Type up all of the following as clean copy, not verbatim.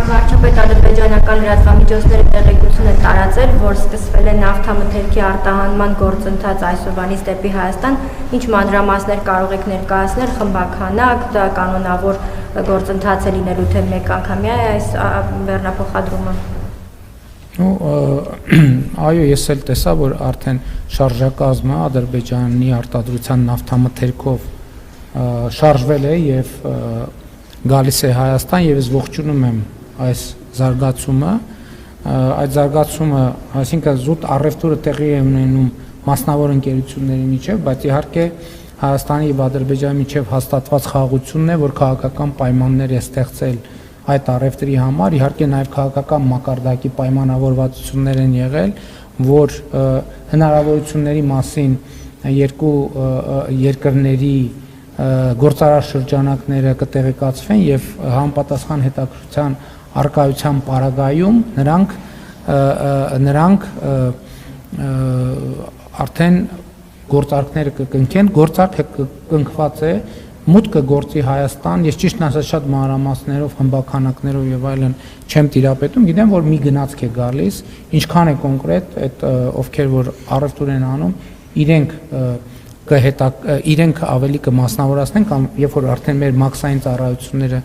վարչապետ ադրբեջանական լրատվամիջոցները տեղեկություն են տարածել, որ սկսվել է նավթամթերքի արտահանման գործընթաց այսօրվանից դեպի Հայաստան, ինչ մանրամասներ կարող եք ներկայացնել, խմբաքանակ, դա կանոնավոր գործընթաց է լինելու թե մեկ անգամյա է այս բեռնափոխադրումը։ Այո, ես էլ տեսա, որ արդեն շարժակազմը Ադրբեջանի արտադրության նավթամթերքով շարժվել է եւ գալիս է Հայաստան եւ ես ողջունում եմ այս զարգացումը, այդ զարգացումը, այսինքն զուտ առևտուրը տեղի է ունենում մասնավոր ընկերությունների միջև, բայց իհարկե Հայաստանի եւ Ադրբեջանի միջև հաստատված խաղաղությունն է, որ քաղաքական պայմաններ է ստեղծել այդ առևտրի համար, իհարկե նաեւ քաղաքական մակարդակի պայմանավորվածություններ են եղել, որ հնարավորությունների մասին երկու երկրների գործարար շրջանակները կտեղեկացվեն եւ համապատասխան հետաքրքրության արկայության պարագայում նրանք արդեն գործարքները կկնքեն, գործարքը կնքված է, մուտքը գործի Հայաստան, ես ճիշտն ասած շատ մանրամասներով, խմբաքանակներով եւ այլն չեմ տիրապետում, գիտեմ որ մի գնացք է գալիս, ինչքան է կոնկրետ այդ ովքեր որ առևտուր են անում, իրենք ավելի կմասնավորացնեն կամ երբ որ արդեն մեր մաքսային ծառայությունները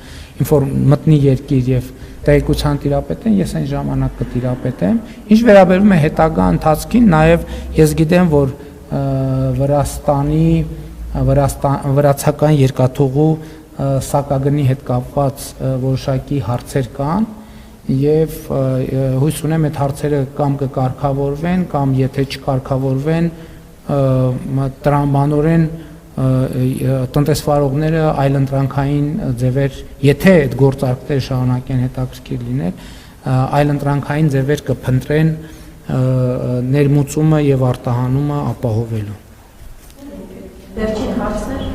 մտնի երկիր եւ տեղեկության տիրապետեն, ես այն ժամանակ կտիրապետեմ։ Ինչ վերաբերում է հետագա ընթացքին, նաեւ ես գիտեմ որ վրացական երկաթուղու սակագնի հետ կապված որոշակի հարցեր կան եւ հույս ունեմ այդ հարցերը կամ կկարգավորվեն կամ եթե չկարգավորվեն տրամաբանորեն տնտեսվարողները այլընտրանքային ձևեր, եթե այդ գործարքները շարունակեն հետաքրքիր լինել, այլընտրանքային ձևեր կփնտրեն ներմուծումը եւ արտահանումը ապահովելու։ Վերջին հարցներ